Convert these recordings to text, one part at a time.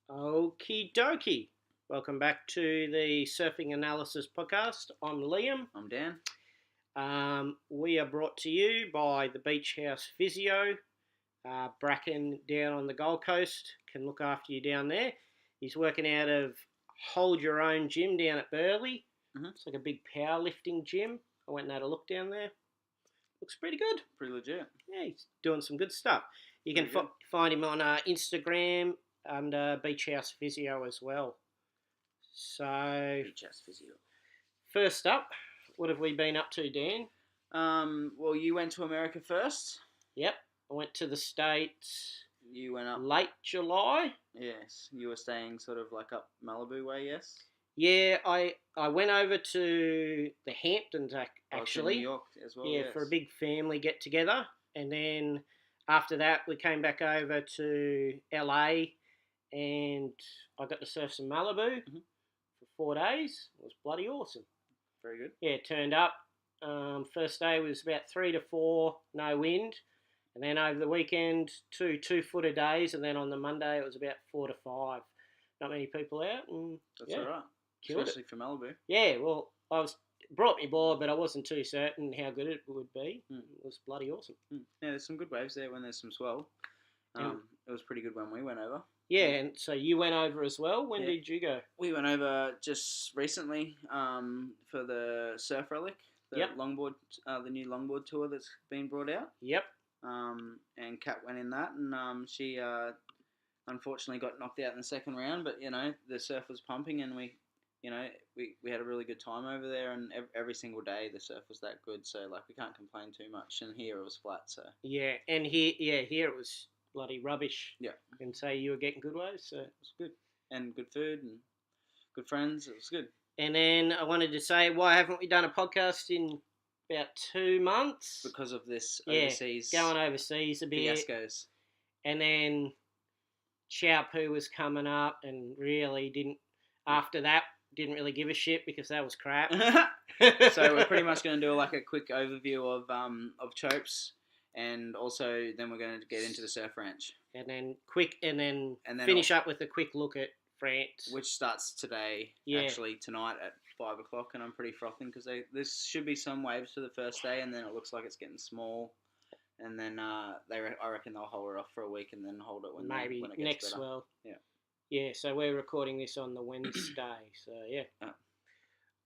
Okie dokie. Welcome back to the Surfing Analysis Podcast. I'm Liam. I'm Dan. We are brought to you by the Beach House Physio. Bracken down on the Gold Coast can look after you down there. He's working out of Hold Your Own Gym down at Burleigh. Mm-hmm. It's like a big powerlifting gym. I went and had a look down there. Looks pretty good. Pretty legit. Yeah, he's doing some good stuff. You can find him on Instagram and Beach House Physio as well. So, Beach House Physio. First up, what have we been up to, Dan? Well, you went to America first. Yep, I went to the States. You went up late July. Yes, you were staying sort of like up Malibu way. Yes. Yeah, I went over to the Hamptons actually. To New York as well. Yeah, yes. for a big family get together, and then after that we came back over to LA, and I got to surf some Malibu for 4 days. It was bloody awesome. Very good. Yeah, turned up. First day was about 3 to 4, no wind. And then over the weekend, 2 2-footer days. And then on the Monday, it was about 4 to 5. Not many people out. And That's all right. Especially for Malibu. Yeah, well, brought me board, but I wasn't too certain how good it would be. It was bloody awesome. Yeah, there's some good waves there when there's some swell. It was pretty good when we went over. Yeah, and so you went over as well. When did you go? We went over just recently for the Surf Relic, the longboard, the new longboard tour that's been brought out. Yep. And Kat went in that, and she unfortunately got knocked out in the second round. But the surf was pumping, and we had a really good time over there. And every single day the surf was that good, so we can't complain too much. And here it was flat, so yeah, and here it was bloody rubbish. Yeah. And so you were getting good waves, so it was good. And good food and good friends. It was good. And then I wanted to say, why haven't we done a podcast in about 2 months? Because of this overseas. Going overseas a bit. Fiascos. And then Taehupo'o was coming up and really didn't really give a shit because that was crap. So we're pretty much going to do a quick overview of Chopes. And also, then we're going to get into the Surf Ranch. And then finish up with a quick look at France. Which starts today, actually tonight at 5 o'clock. And I'm pretty frothing because there should be some waves for the first day, and then it looks like it's getting small. And then I reckon they'll hold it off for a week and then hold it when it gets next better. swell. Yeah. Yeah, so we're recording this on the Wednesday. So, yeah.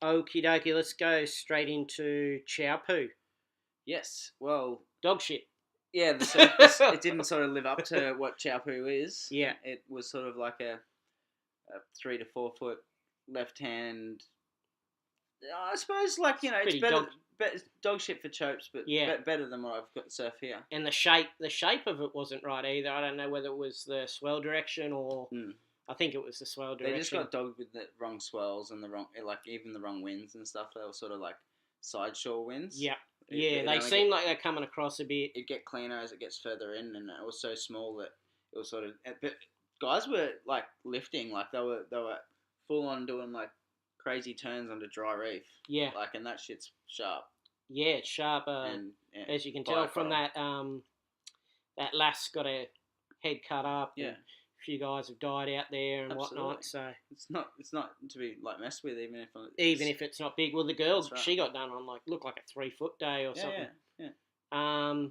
Okie dokie, let's go straight into Taehupo'o. Yes, well... Dog shit. Yeah, the surface, it didn't sort of live up to what Taehupo'o is. Yeah. It was sort of like a 3 to 4 foot left hand. I suppose, it's better, dog shit for Chopes, but better than what I've got to surf here. And the shape of it wasn't right either. I don't know whether it was the swell direction or... I think it was the swell direction. They just got dogged with the wrong swells and the wrong, even the wrong winds and stuff. They were sort of like sideshore winds. Yeah. Yeah, they seem like they're coming across a bit. It get cleaner as it gets further in, and it was so small that it was sort of... But guys were, lifting. They were full on doing, crazy turns under dry reef. Yeah. And that shit's sharp. Yeah, it's sharp. As you can tell from that, that lass got her head cut up. Yeah. A few guys have died out there and whatnot. So it's not to be messed with, even if it's not big. Well, the girl she got done on looked like a 3 foot day or something. Yeah.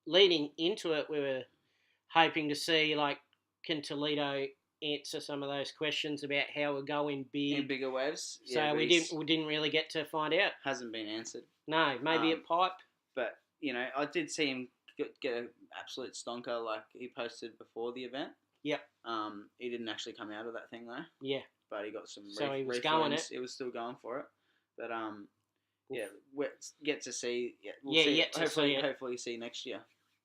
Leading into it, we were hoping to see can Toledo answer some of those questions about how we're going big in bigger waves. So we didn't really get to find out. Hasn't been answered. No, maybe at Pipe. But I did see him get an absolute stonker he posted before the event. Yep. He didn't actually come out of that thing though. Yeah. But he got some. So he was going it. He was still going for it. But we'll get to see. Yeah. Hopefully see next year.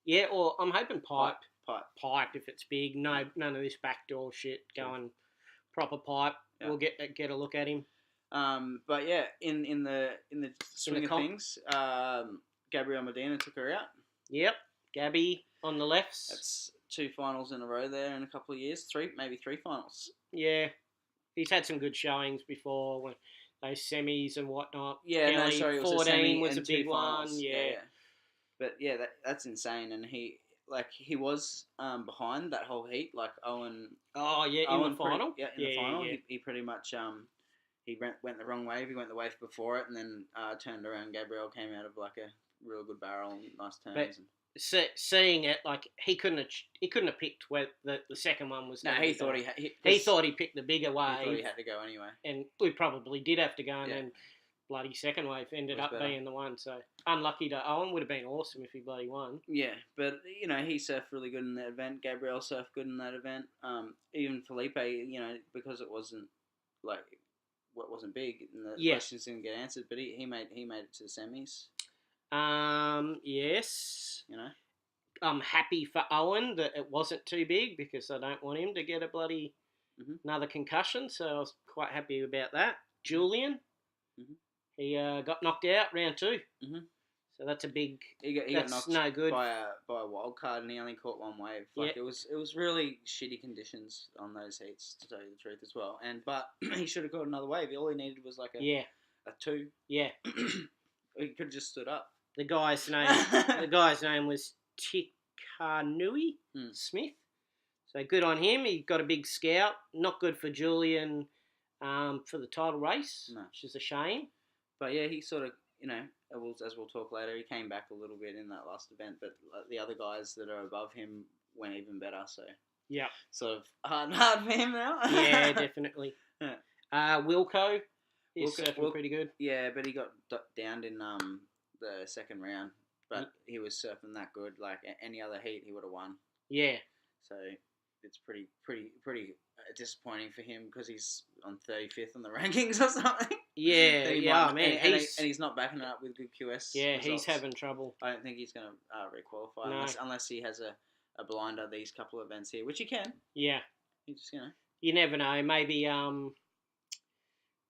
Yeah, or I'm hoping Pipe if it's big. No, none of this backdoor shit going. Proper Pipe. Yeah. We'll get a look at him. But yeah, in the swing of things, Gabrielle Medina took her out. Yep. Gabby on the lefts. That's 2 finals in a row there in a couple of years. Maybe 3 finals. Yeah. He's had some good showings before, when those semis and whatnot. Yeah, Kelly, it was 14 a semi was and a big 2 one. finals. Yeah. But yeah, that's insane. And he like he was behind that whole heat. Like Owen. Oh yeah, in the final. In the final, Yeah. he pretty much he went the wrong wave. He went the wave before it, and then turned around. Gabriel came out of like a real good barrel and nice turns. Seeing it, like he couldn't have picked where the second one was. No, going he to thought go. he thought he picked the bigger wave. He thought he had to go anyway, and we probably did have to go, and Yeah. then bloody second wave ended up better. being the one. So unlucky to Owen. Would have been awesome if he bloody won. Yeah, but you know he surfed really good in that event. Gabriel surfed good in that event. Even Felipe, you know, because it wasn't like what wasn't big, and the questions didn't get answered, but he made it to the semis. Yes. You know, I'm happy for Owen that it wasn't too big because I don't want him to get a bloody another concussion. So I was quite happy about that. Julian, he got knocked out round 2. So that's a big. He got knocked no good by a wild card, and he only caught one wave. Like it was really shitty conditions on those heats, to tell you the truth as well. But he should have caught another wave. All he needed was like a 2. Yeah. He could have just stood up. The guy's name was Tikanui Smith. So good on him. He got a big scout. Not good for Julian for the title race, which is a shame. But yeah, he sort of, you know, as we'll talk later, he came back a little bit in that last event. But the other guys that are above him went even better. So yeah, sort of hard for him now. Yeah, definitely. Wilco is surfing pretty good. Yeah, but he got downed in the second round. But he was surfing that good. Like any other heat, he would have won. Yeah. So it's pretty disappointing for him because he's on 35th on the rankings or something. Yeah, and he's not backing it up with good QS. Yeah, results. he's having trouble. I don't think he's going to requalify unless he has a blinder these couple of events here, which he can. Yeah. He just, you know. You never know.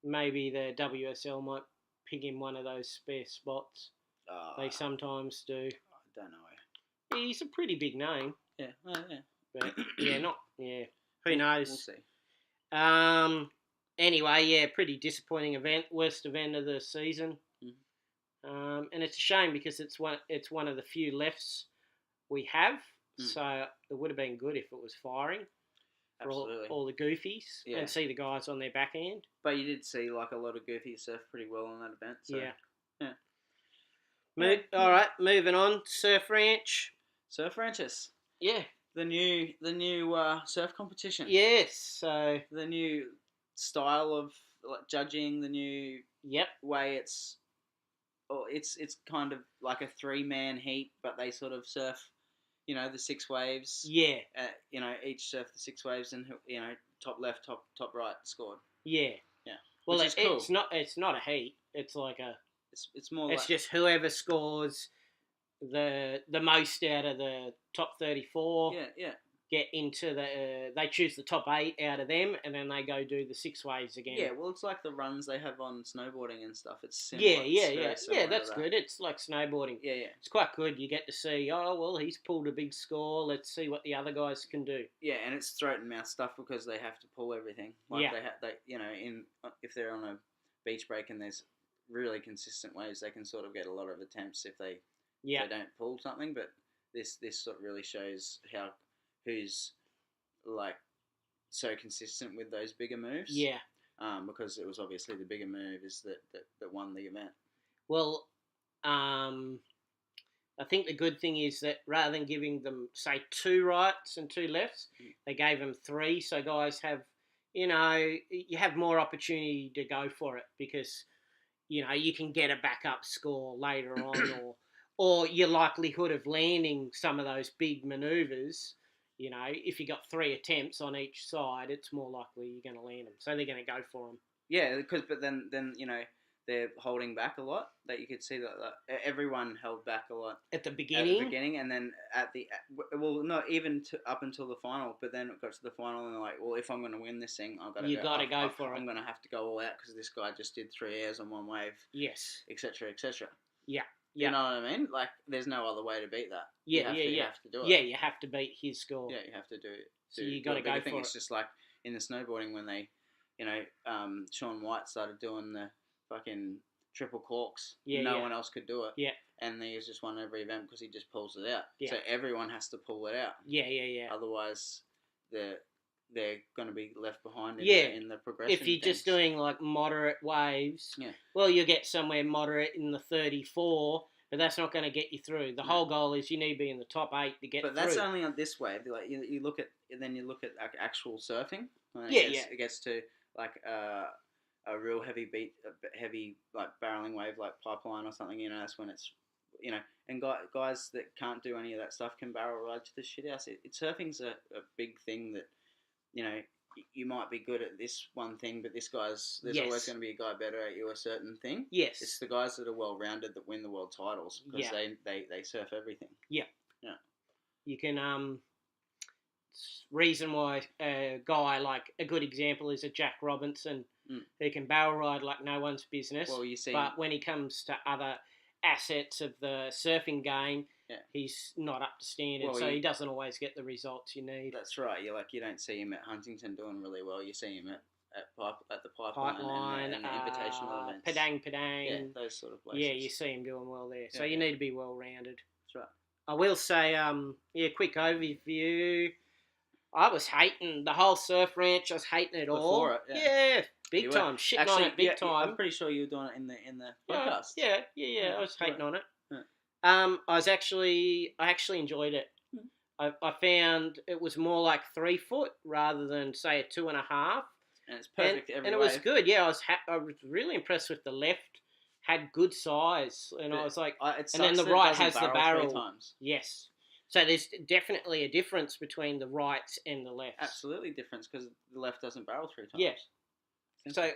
Maybe the WSL might pick him one of those spare spots. They sometimes do. I don't know. He's a pretty big name. Yeah. Oh, yeah. But who knows? We'll see. Anyway, pretty disappointing event. Worst event of the season. And it's a shame because it's one of the few lefts we have. So it would have been good if it was firing for all the goofies and see the guys on their back end. But you did see like a lot of goofies surf pretty well on that event. So. Yeah. All right, moving on. Surf Ranch. Surf Ranches. Yeah. The new surf competition. Yes. So the new style of judging, the new way it's kind of like a 3-man heat, but they sort of surf, you know, the 6 waves. Yeah. You know, each surf the 6 waves, and you know, top left, top right scored. Yeah. Yeah. Well, it's cool. It's not a heat. It's like a. It's more. It's just whoever scores the most out of the top 34. Yeah. Get into they choose the top 8 out of them, and then they go do the 6 waves again. Yeah, well, it's like the runs they have on snowboarding and stuff. It's similar. Yeah, that's good. It's like snowboarding. Yeah. It's quite good. You get to see, he's pulled a big score. Let's see what the other guys can do. Yeah, and it's throat and mouth stuff because they have to pull everything. Like they you know, if they're on a beach break and there's really consistent waves, they can sort of get a lot of attempts if they don't pull something. But this sort of really shows who's like so consistent with those bigger moves. Yeah. Because it was obviously the bigger move is that won the event. Well, I think the good thing is that rather than giving them, say, 2 rights and 2 lefts, they gave them 3. So guys have, you know, you have more opportunity to go for it because, you know, you can get a backup score later on or your likelihood of landing some of those big manoeuvres. You know, if you got 3 attempts on each side, it's more likely you're going to land them. So they're going to go for them. Yeah, but then you know they're holding back a lot. That you could see that everyone held back a lot at the beginning, and then not even up until the final. But then it got to the final, and they're like, well, if I'm going to win this thing, I've got to go for it. I'm going to have to go all out because this guy just did 3 airs on 1 wave. Yes, etc. Yeah. You know what I mean? Like, there's no other way to beat that. You have to do it. Yeah, you have to beat his score. Yeah, you have to do it. So you got to go for it. I think it's just like in the snowboarding when they, you know, Sean White started doing the fucking triple corks. No one else could do it. Yeah. and he's just won every event because he just pulls it out. Yeah. So everyone has to pull it out. Yeah. Otherwise, they're going to be left behind in the progression. If you're just doing like moderate waves, yeah. well, you'll get somewhere moderate in the 34, but that's not going to get you through. The whole goal is you need to be in the top 8 to get through. But that's only on this wave. Like you look at like actual surfing. It gets to like a real heavy like barreling wave like Pipeline or something. That's when it's and guys that can't do any of that stuff can barrel ride to the shit house. Surfing's a big thing that you might be good at this one thing, but there's always going to be a guy better at you a certain thing. Yes. It's the guys that are well rounded that win the world titles because they surf everything. Yeah. Yeah. You can reason why a guy like a good example is a Jack Robinson who can barrel ride like no one's business. Well, you see, but when he comes to other assets of the surfing game, he's not up to standard, so he doesn't always get the results you need. That's right. You don't see him at Huntington doing really well. You see him at the Pipeline and the invitational events. Padang. Yeah, those sort of places. Yeah, you see him doing well there. So you need to be well rounded. That's right. I will say, quick overview. I was hating the whole surf ranch. I was hating it all. Before it, yeah. Big time. Shitting on it big time. I'm pretty sure you were doing it in the podcast. Yeah. I was hating on it. Yeah. I actually enjoyed it. I found it was more like 3 foot rather than say a 2.5. And it's perfect every and it wave. was good. Yeah, I was really impressed with the left. Had good size, and I was like, and then the right has the barrel. 3 times. Yes. So there's definitely a difference between the rights and the lefts. Absolutely difference because the left doesn't barrel 3 times. Yeah. So,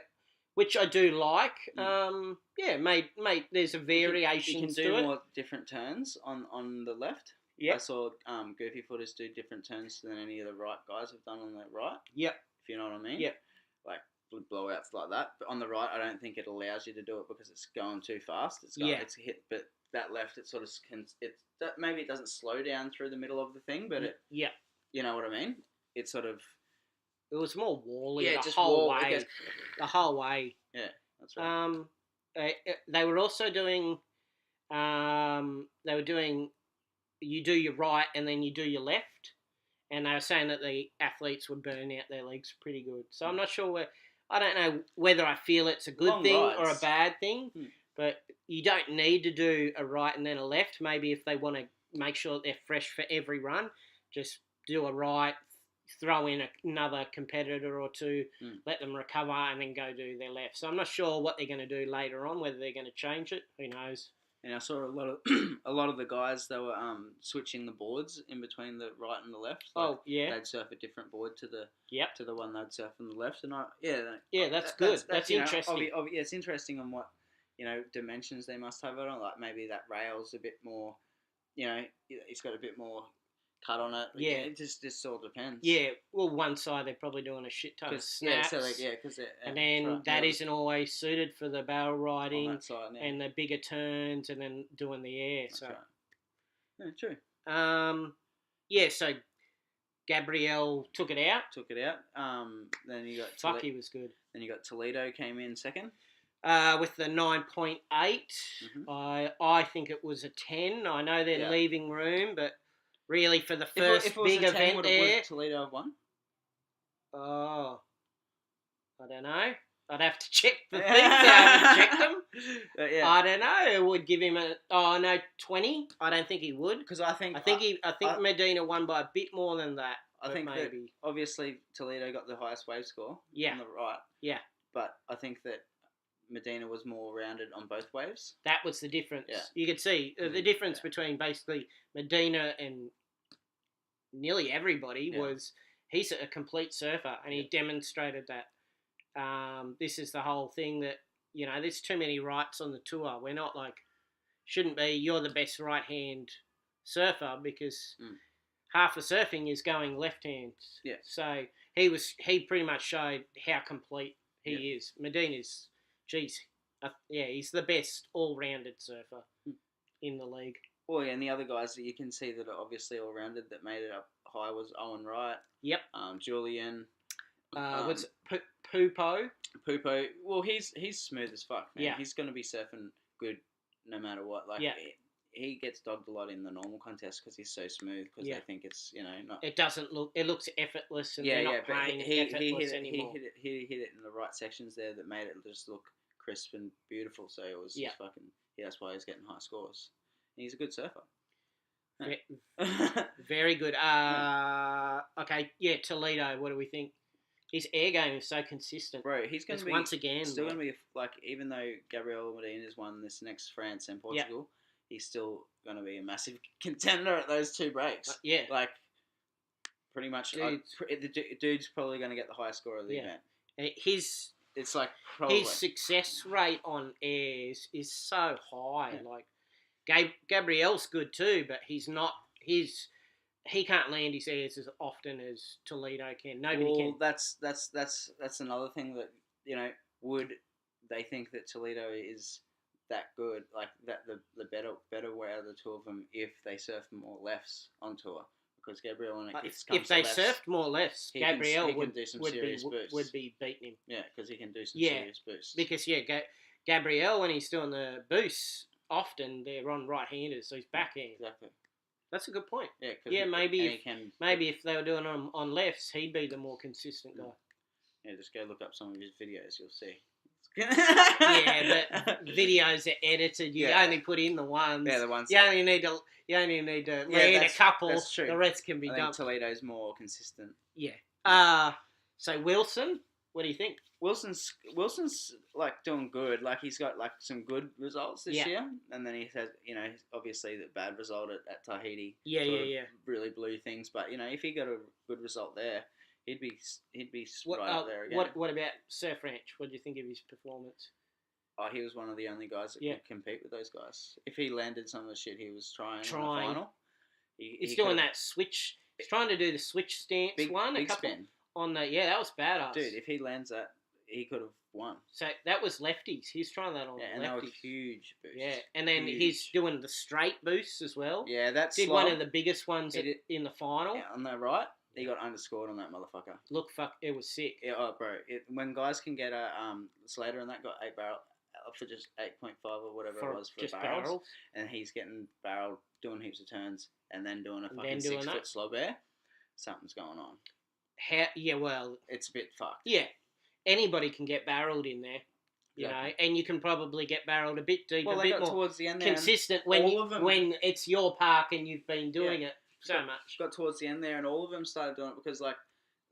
which I do like. Mate, there's a variation you can do more different turns on the left. Yeah. I saw Goofy Footers do different turns than any of the right guys have done on the right. Yep. If you know what I mean. Yep. Like blowouts like that. But on the right, I don't think it allows you to do it because it's going too fast. It's hit, but that left, it sort of maybe it doesn't slow down through the middle of the thing, but you know what I mean? It sort of. It was more wally the whole way. The whole way. Yeah, that's right. They were also doing. You do your right and then you do your left, and they were saying that the athletes would burn out their legs pretty good. So I'm not sure I don't know whether I feel it's a good thing or a bad thing, but you don't need to do a right and then a left. Maybe if they want to make sure that they're fresh for every run, just do a right, throw in another competitor or two, let them recover, and then go do their left. So I'm not sure what they're going to do later on, whether they're going to change it. Who knows? And I saw a lot of the guys, they were switching the boards in between the right and the left. Like they'd surf a different board to the one they'd surf on the left, and that's good. That's interesting. It's interesting on what dimensions they must have it on. Like maybe that rail's a bit more, it's got a bit more cut on it. Yeah, it just all depends. Yeah, well, one side they're probably doing a shit ton of snaps. And then that isn't always suited for the barrel riding on that side, and the bigger turns and then doing the air. That's right. Yeah, true. So Gabrielle took it out. Then you got he was good. Then you got Toledo came in second. With the 9.8. I think it was a 10. I know they're leaving room, but really for the first if it was big a 10, event there. Would Toledo have won? Oh, I don't know. I'd have to check the things. I haven't checked them. I don't know. It would give him 20. I don't think he would, because I think Medina won by a bit more than that. I think maybe. That obviously Toledo got the highest wave score. Yeah. On the right. Yeah. But I think that Medina was more rounded on both waves. That was the difference. Yeah. You could see the difference between basically Medina and nearly everybody was he's a complete surfer, and he demonstrated that. This is the whole thing that, there's too many rights on the tour. We're not shouldn't be, you're the best right-hand surfer, because half of surfing is going left-hand. Yeah. So he pretty much showed how complete he is. Medina's, he's the best all-rounded surfer in the league. Well, yeah, and the other guys that you can see that are obviously all-rounded that made it up high was Owen Wright. Yep. Julian. What's Taehupo'o? Well, he's smooth as fuck, man. Yeah. He's going to be surfing good no matter what. he gets dogged a lot in the normal contest because he's so smooth because they think it's not. It doesn't look. It looks effortless, and they're not but playing he effortless hit it, anymore. he hit it in the right sections there that made it just look crisp and beautiful. So it was just fucking that's why he's getting high scores. And he's a good surfer. Very good. Okay, Toledo. What do we think? His air game is so consistent, bro. He's going to be once again still going to be like, even though Gabriel Medina's won this next France and Portugal, he's still going to be a massive contender at those two breaks. Like pretty much, the dude's probably going to get the highest score of the event. It's like probably his success rate on airs is so high. Like Gabriel's good too, but he's not. He can't land his airs as often as Toledo can. Nobody can. That's another thing that would they think that Toledo is that good, like that the better way out of the two of them if they surf more lefts on tour, because Gabriel if they surfed more lefts, Gabriel would do some serious boosts. Would be beating him. Yeah, because he can do some serious boosts. Because Gabriel, when he's doing the boosts, often they're on right-handers, so he's backhand. Exactly. That's a good point. Yeah, maybe if they were doing them on lefts, he'd be the more consistent guy. Yeah, just go look up some of his videos, you'll see. But videos are edited. You only put in the ones. Yeah, the ones. You only need to land a couple. That's true. The rest can be I done. think Toledo's more consistent. Yeah. So Wilson, what do you think? Wilson's like doing good. Like he's got like some good results this year, and then he has obviously the bad result at Tahiti. Really blew things, but if he got a good result there, he'd be right up there again. What about Surf Ranch? What do you think of his performance? Oh, he was one of the only guys that could compete with those guys. If he landed some of the shit he was trying. In the final, he's doing that switch. He's trying to do the switch stance big spin. On the that was badass. Dude, if he lands that, he could have won. So that was lefties. He's trying that on lefties. And that was huge boosts. Yeah, and then he's doing the straight boosts as well. Yeah, that's one of the biggest ones in the final. Yeah, on the right, he got underscored on that motherfucker. Look, it was sick. Yeah, bro. When guys can get a Slater and that got 8 barrel for just 8.5 or whatever it was for barrels, and he's getting barreled, doing heaps of turns, and then doing a fucking 6 foot slow bear. Something's going on. Well, it's a bit fucked. Yeah, anybody can get barreled in there, you know, and you can probably get barreled a bit deeper, a bit more towards the end there, consistent when when it's your park and you've been doing it so much. Got towards the end there, and all of them started doing it because like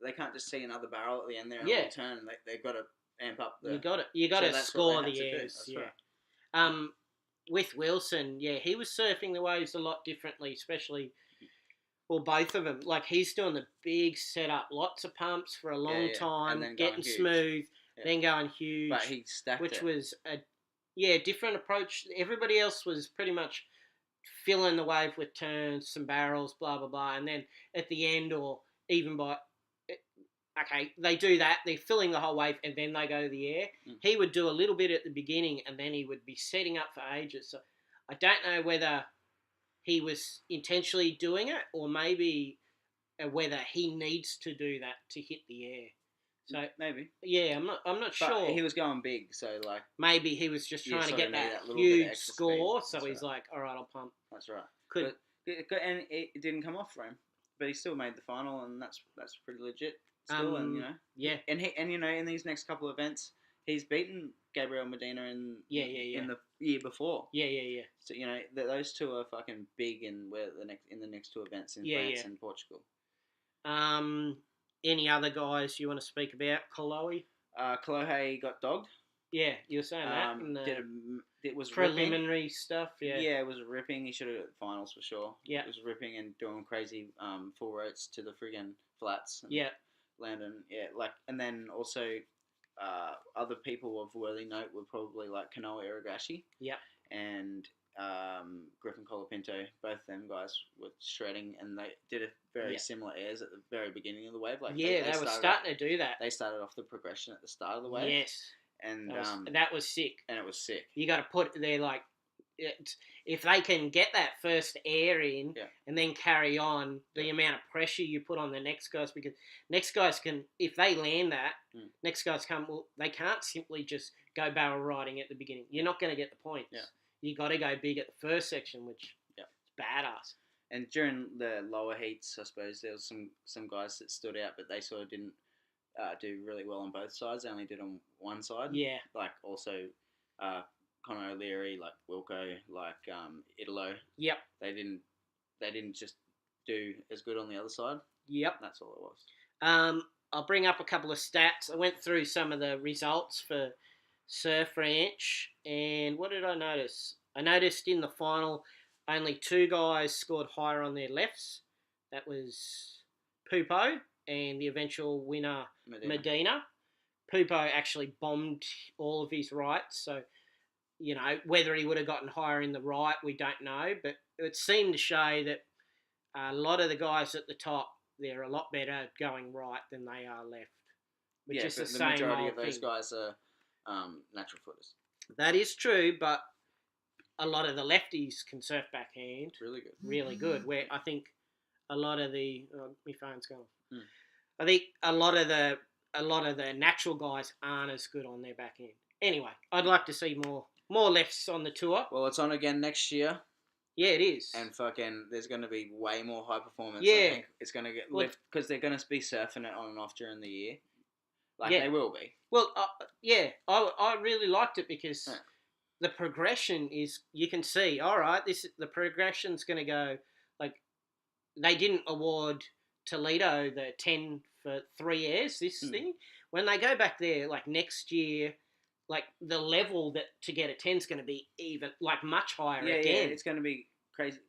they can't just see another barrel at the end there and turn, and they've got to amp up. You got to score the airs. Right. With Wilson, he was surfing the waves a lot differently, especially. Well, both of them. Like, he's doing the big setup, lots of pumps for a long time, getting smooth, then going huge. But he stacked which was a different approach. Everybody else was pretty much filling the wave with turns, some barrels, blah, blah, blah. And then at the end, or even they do that. They're filling the whole wave, and then they go to the air. He would do a little bit at the beginning, and then he would be setting up for ages. So I don't know whether he was intentionally doing it, or maybe whether he needs to do that to hit the air. So maybe, I'm not sure. He was going big, so like maybe he was just trying to get that huge score. So he's like, all right, I'll pump. That's right. And it didn't come off for him, but he still made the final, and that's pretty legit. Still, and and in these next couple of events, he's beaten Gabriel Medina in the year before. Yeah. So those two are fucking big in the next two events in France and Portugal. Any other guys you want to speak about? Kolohe? Kolohe got dogged. Yeah, you were saying that. It was preliminary ripping. Stuff. Yeah, it was ripping. He should have got the finals for sure. Yeah, it was ripping and doing crazy full rotes to the friggin' flats. And landing. And then also. Other people of worthy note were probably like Kanoa Iragashi. Yeah. And Griffin Colapinto. Both them guys were shredding, and they did a very similar airs at the very beginning of the wave. Like they were starting to do that. They started off the progression at the start of the wave. Yes. And that was sick. And it was sick. You got to put there like. If they can get that first air in and then carry on, the amount of pressure you put on the next guys, because next guys can, if they land that, next guys they can't simply just go barrel riding at the beginning. You're not going to get the points. Yeah. you got to go big at the first section, which Yep. is badass. And during the lower heats, I suppose there was some guys that stood out, but they sort of didn't do really well on both sides. They only did on one side. Yeah. Like also Conor O'Leary, like Wilco, like Italo. Yep. They didn't just do as good on the other side. Yep. That's all it was. I'll bring up a couple of stats. I went through some of the results for Surf Ranch, and what did I notice? I noticed in the final, only 2 guys scored higher on their lefts. That was Taehupo'o and the eventual winner, Medina. Taehupo'o actually bombed all of his rights, so, you know, whether he would have gotten higher in the right, we don't know, but it seemed to show that a lot of the guys at the top, they're a lot better going right than they are left. Which is the same majority old of those thing. guys are natural footers. That is true, but a lot of the lefties can surf backhand. Really good. Really good. Where I think a lot of the my phone's gone. Mm. I think a lot of the natural guys aren't as good on their backhand. Anyway, I'd like to see more lefts on the tour. Well, it's on again next year. Yeah, it is. And fucking, there's going to be way more high performance. Yeah. I think. It's going to get lift because they're going to be surfing it on and off during the year. Like they will be. Well, I really liked it because the progression is, you can see, all right, the progression's going to go, like, they didn't award Toledo the 10 for 3 airs, this thing. When they go back there, like, next year, like, the level that to get a 10 is going to be even, like, much higher again. Yeah, it's going to be crazy,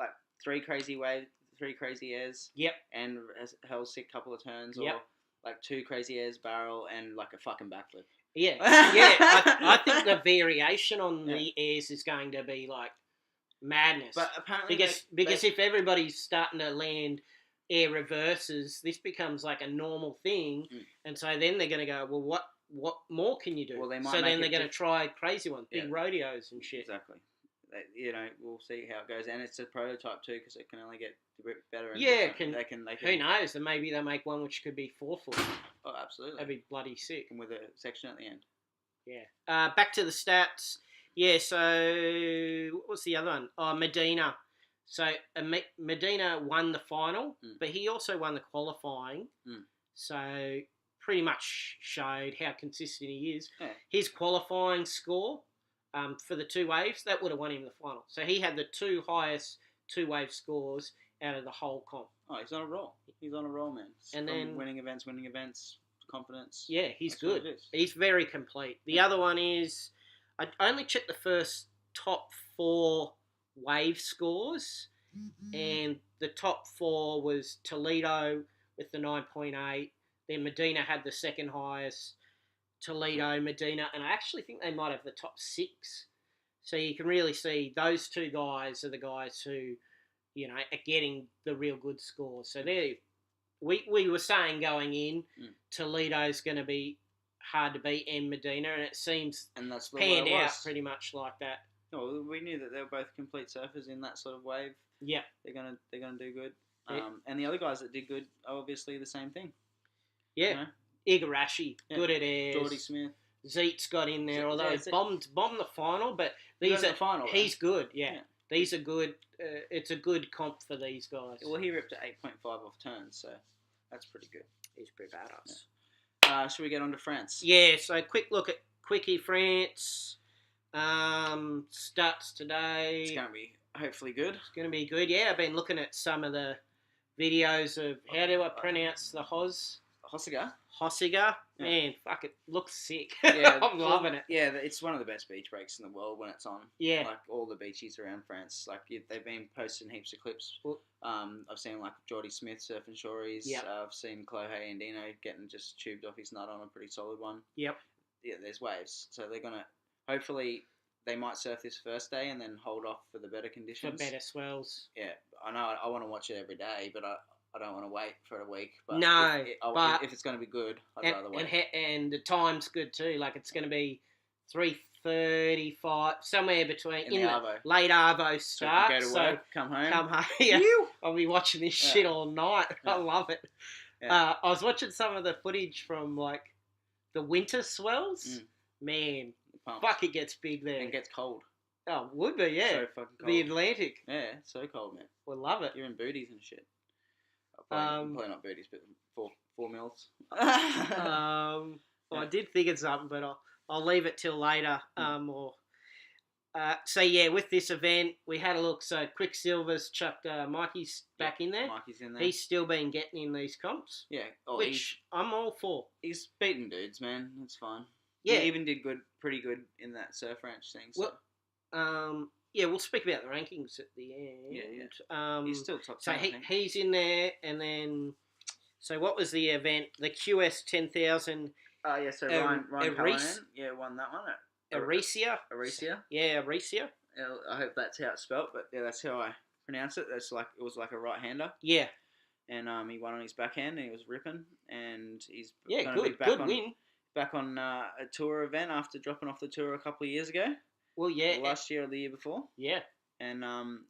like, 3 crazy waves, 3 crazy airs. Yep. And a hell sick couple of turns. Yep. Or, like, 2 crazy airs, barrel, and, like, a fucking backflip. Yeah, yeah. I think the variation on the airs is going to be, like, madness. But apparently... Because if everybody's starting to land air reverses, this becomes, like, a normal thing. And so then they're going to go, well, what more can you do? Well, they might so then they're going to try crazy ones, big rodeos and shit. Exactly. You know, we'll see how it goes, and it's a prototype too, because it can only get better. And yeah, they can. Who knows? And maybe they'll make one which could be 4 foot. Oh, absolutely. That'd be bloody sick. And with a section at the end. Yeah. Back to the stats. Yeah. So what was the other one? Oh, Medina. So Medina won the final, but he also won the qualifying. So pretty much showed how consistent he is. Yeah. His qualifying score. For the 2 waves, that would have won him the final. So he had the 2 highest 2-wave scores out of the whole comp. Oh, he's on a roll. He's on a roll, man. And then winning events, confidence. Yeah, he's good. He's very complete. The other one is, I only checked the first top 4 wave scores, and the top 4 was Toledo with the 9.8. Then Medina had the second highest. Toledo, Medina, and I actually think they might have the top 6. So you can really see those 2 guys are the guys who, you know, are getting the real good scores. So we were saying going in, Toledo's going to be hard to beat, and Medina, and it seems that's panned out pretty much like that. No, we knew that they were both complete surfers in that sort of wave. Yeah, they're gonna do good. And the other guys that did good are obviously the same thing. Yeah. You know? Igarashi, good at airs. Geordie Smith. Zeet's got in there, although he bombed the final, but he's good, yeah. These are good. It's a good comp for these guys. Well, he ripped to 8.5 off turns, so that's pretty good. He's pretty badass. Yeah. Should we get on to France? Yeah, so quick look at Quickie France. Starts today. It's going to be hopefully good. It's going to be good, yeah. I've been looking at some of the videos of, how do I pronounce the Hossiger. Yeah. Man, fuck, it looks sick. Yeah, I'm loving it. Yeah, it's one of the best beach breaks in the world when it's on. Yeah. Like, all the beaches around France. Like, they've been posting heaps of clips. I've seen, like, Geordie Smith surfing shories. Yep. I've seen Chloe Andino getting just tubed off his nut on a pretty solid one. Yep. Yeah, there's waves. So they're going to... Hopefully, they might surf this first day and then hold off for the better conditions. For better swells. Yeah. I know I want to watch it every day, but I don't want to wait for a week. But no, if it's going to be good, I'd rather wait. And the time's good too. Like, it's going to be 3:35, somewhere between in the late Arvo start. So go to work, come home. Yeah. I'll be watching this shit all night. Yeah. I love it. Yeah. I was watching some of the footage from, like, the winter swells. Man, fuck, it gets big there. And it gets cold. Oh, would be, yeah. So fucking cold. The Atlantic. Yeah, so cold, man. We'll love it. You're in booties and shit. Probably not booties, but 4 mils. I did think of something, but I'll leave it till later. So yeah, with this event, we had a look. So Quicksilver's chucked Mikey's back in there. Mikey's in there. He's still been getting in these comps. Yeah, which I'm all for. He's beating dudes, man. That's fine. Yeah, he even did pretty good in that surf ranch thing. So. Well, yeah, we'll speak about the rankings at the end. Yeah. He's still top 10. So he's in there, and then so what was the event? The QS 10,000. Oh yeah, so Ryan Callahan, won that one. Aricia. Yeah, Aricia. I hope that's how it's spelt, but yeah, that's how I pronounce it. It was like a right-hander. Yeah. And he won on his backhand, and he was ripping, and he's good win. Back on a tour event after dropping off the tour a couple of years ago. Well, yeah, last year or the year before. Yeah. And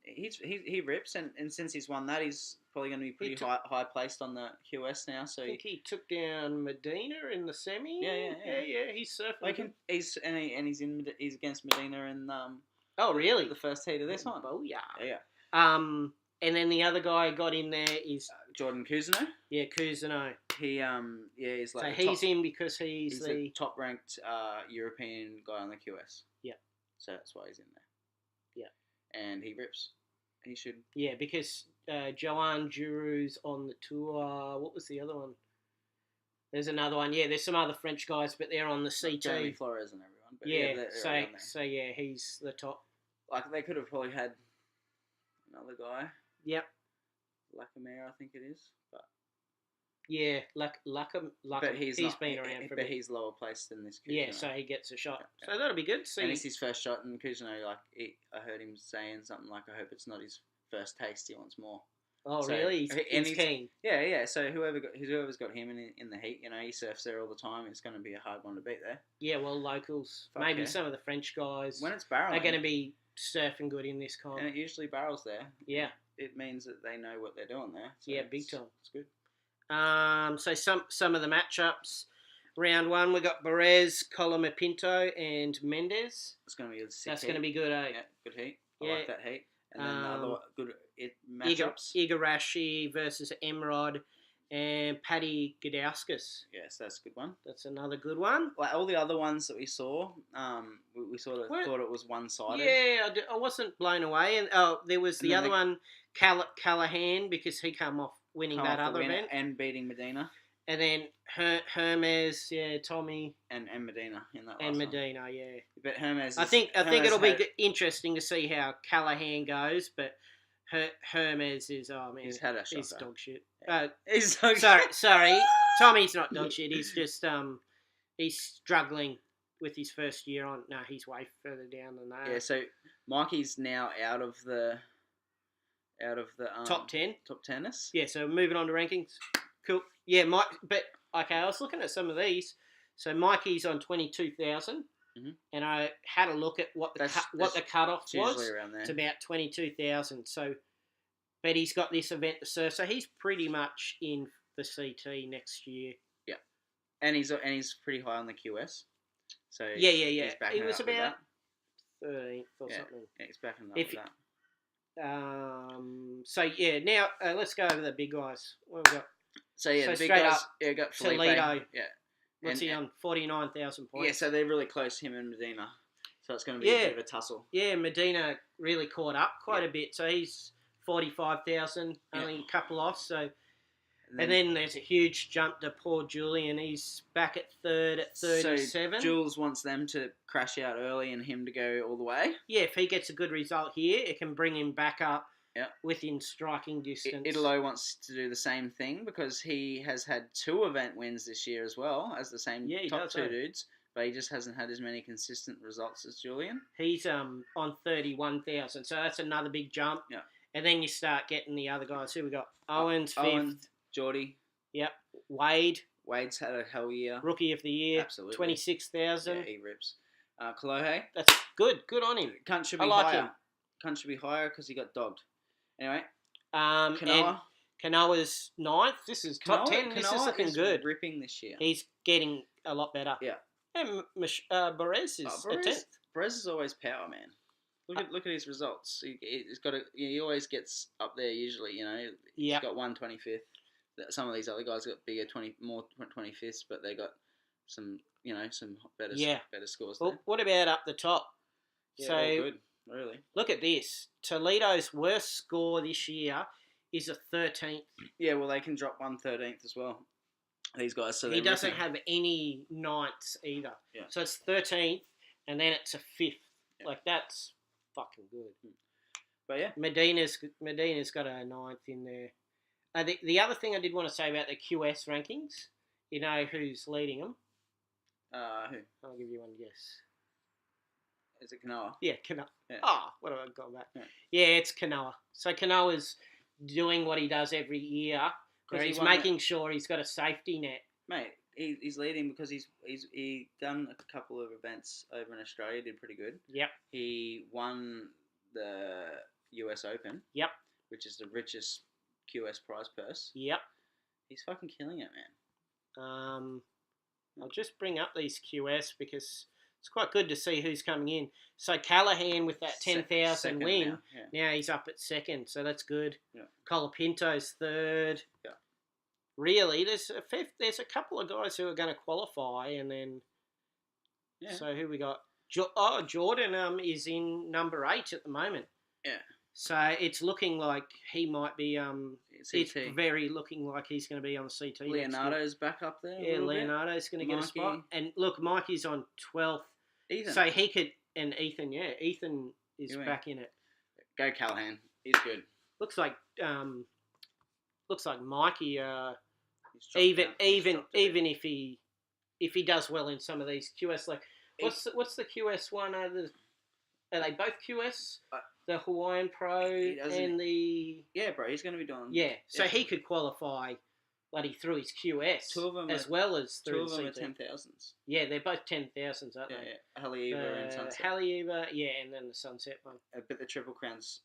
he rips, and since he's won that, he's probably going to be pretty high placed on the QS now. So I think he took down Medina in the semi. Yeah. He's surfing. He's against Medina in oh really? The first heat of this one. Oh yeah. Yeah. And then the other guy got in there is Jordan Cousineau. Yeah, Cousineau. He he's like so he's in because he's the top ranked European guy on the QS. Yeah. So that's why he's in there. Yeah. And he rips. He should. Yeah, because Joanne Giroux's on the tour. What was the other one? There's another one. Yeah, there's some other French guys, but they're on the CT. Jeremy Flores and everyone. But yeah, he's the top. Like they could have probably had another guy. Yep. Lacamere, I think it is, but. Yeah, Lacamere. But he's been around for a bit. But he's lower placed than this. Yeah, so he gets a shot. Yeah. So that'll be good. And it's his first shot, and Cousineau, I heard him saying something like, "I hope it's not his first taste. He wants more." Oh, so, really? He's keen. Yeah. So whoever's got him in the heat, he surfs there all the time. It's going to be a hard one to beat there. Yeah, well, locals, maybe some of the French guys. When it's barreling, are going to be surfing good in this comp. And it usually barrels there. Yeah. It means that they know what they're doing there. So yeah, big time. It's good. So some of the matchups. Round 1, we got Perez, Colomapinto, and Mendez. It's going to be That's going to be good, eh? Yeah, good heat. I like that heat. And then the other good matchups. Igarashi versus Emrod and Paddy Gudauskas. Yes, that's a good one. That's another good one. Like all the other ones that we saw, we sort of thought it was one-sided. Yeah, I wasn't blown away. And there was the other one, Callahan, because he came off winning that other event. And beating Medina. And then Hermes, Tommy. And Medina in that and last Medina, one. yeah. But Hermes I think it'll be interesting to see how Callahan goes, but Hermes is, oh man, he's had a shot. He's dog shit. Yeah. He's dog sorry. Tommy's not dog shit. He's just, he's struggling with his first year on. No, he's way further down than that. Yeah, so Mikey's now out of the top 10. Top 10ers. Yeah, so moving on to rankings. Cool. Yeah, Mike. But okay, I was looking at some of these. So Mikey's on 22,000, and I had a look at what the cutoff was. Around there. It's about 22,000. So, but he's got this event to surf, so he's pretty much in the CT next year. Yeah, and he's pretty high on the QS. So yeah. He was about 13th or something. Yeah, he's backing up with that. So yeah, now let's go over the big guys. What have we got? So yeah, the big guys. Up, got Felipe. Toledo. Yeah. What's he on? 49,000 points. Yeah, so they're really close, him and Medina. So it's going to be a bit of a tussle. Yeah, Medina really caught up quite a bit. So he's 45,000, only a couple off. So, and then there's a huge jump to poor Julian. He's back at third at 37. So Jules wants them to crash out early and him to go all the way. Yeah, if he gets a good result here, it can bring him back up. Yeah. Within striking distance. Italo wants to do the same thing because he has had 2 event wins this year as well as the same top 2 dudes, but he just hasn't had as many consistent results as Julian. He's on 31,000, so that's another big jump. Yeah. And then you start getting the other guys. Who we got? Owens, 5th. Geordie. Yep. Wade's had a hell year. Rookie of the year. Absolutely. 26,000. Yeah, he rips. Kolohe. That's good. Good on him. Cunt should be higher. Cunt should be higher because he got dogged. Anyway, Kanoa's 9th. This is top 10. This is looking good. Ripping this year. He's getting a lot better. Yeah. And Perez is a 10th. Perez is always power, man. Look at his results. He's got he always gets up there usually. He's Yep. got 125th. Some of these other guys got bigger 25ths, but they got some some better better scores Well, there. what about up the top? Yeah, So all good, really. look at this. Toledo's worst score this year is a 13th. Yeah, well they can drop 113th as well. These guys, so he doesn't have any 9ths either. Yeah. So it's 13th, and then it's a 5th. Yeah. Like that's fucking good. But yeah, Medina's got a 9th in there. The other thing I did want to say about the QS rankings, you know who's leading them? who? I'll give you one guess. Is it Kanoa? Yeah, Kanoa. Yeah. Oh, what have I got back? Yeah. It's Kanoa. So Kanoa's doing what he does every year, where he's making sure he's got a safety net. Mate, he's leading because he done a couple of events over in Australia, did pretty good. Yep. He won the US Open. Yep. Which is the richest QS prize purse. Yep. He's fucking killing it, man. I'll just bring up these QS because it's quite good to see who's coming in. So Callahan with that 10,000 win, now he's up at 2nd, so that's good. Yeah. Colapinto's 3rd. Yeah. Really, there's a couple of guys who are going to qualify, and then so who we got? Jordan is in number 8 at the moment. Yeah. So it's looking like he might be it's very looking like he's going to be on the CT. Leonardo's back up there. Yeah, Leonardo's going to get a spot. And look, Mikey's on 12th. Ethan. So he could, and Ethan, Ethan is back in it. Go Callahan. He's good. Looks like Mikey. Even if he does well in some of these QS, like what's the QS one? Are they both QS? The Hawaiian Pro and the... Yeah, bro, he's going to be doing... Yeah, so he could qualify bloody through his QS. Two of them as well as through the CT. 2 of them are 10,000s. Yeah, they're both 10,000s, aren't they? Yeah. Haleiwa and Sunset. Haleiwa, and then the Sunset one. But the Triple Crown's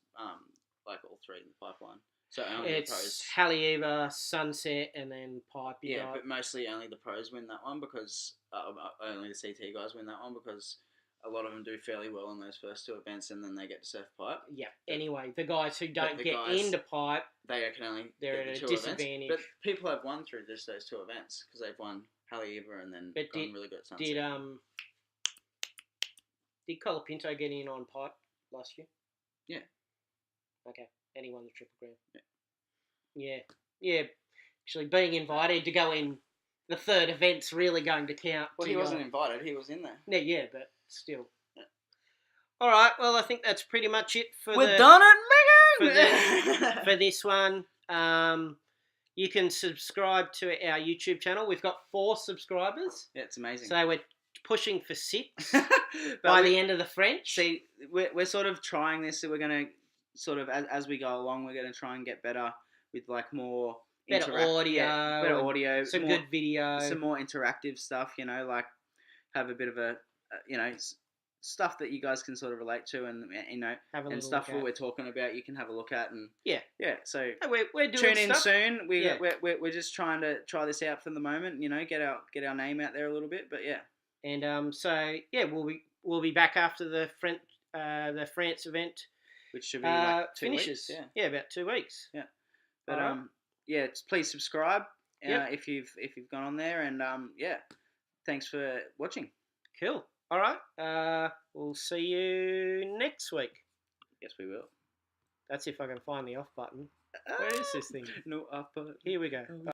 like all 3 in the pipeline. So only it's the pros. Haleiwa, Sunset, and then Pipe. But mostly only the pros win that one because... only the CT guys win that one because... A lot of them do fairly well in those first 2 events, and then they get to surf pipe. Yeah. Anyway, the guys who don't get into pipe, they're at a disadvantage. But people have won through just those 2 events because they've won Haleiwa and then gone really good at Sunset. Did Colapinto get in on pipe last year? Yeah. Okay, and he won the Triple Crown. Yeah. Actually, being invited to go in the 3rd event's really going to count. Well, he wasn't invited. He was in there. Yeah, but still. Yeah. All right. Well, I think that's pretty much it for We're done it, Megan! for this one. You can subscribe to our YouTube channel. We've got 4 subscribers. Yeah, it's amazing. So we're pushing for 6 by the end of the French. See, we're sort of trying this. So we're going to sort of, as we go along, we're going to try and get better with like more... Better audio. Some good video. Some more interactive stuff, like have a bit of a, stuff that you guys can sort of relate to and, and stuff that we're talking about you can have a look at. And yeah. So we're doing tune in stuff. soon. We're just trying to try this out for the moment, get our name out there a little bit, but yeah. And we'll be back after the France event. Which should be like 2 finishes. Weeks. Yeah, about 2 weeks. Yeah. But please subscribe if you've gone on there, and thanks for watching. Cool. All right. We'll see you next week. Yes, we will. That's if I can find the off button. Where is this thing? No off button. Here we go.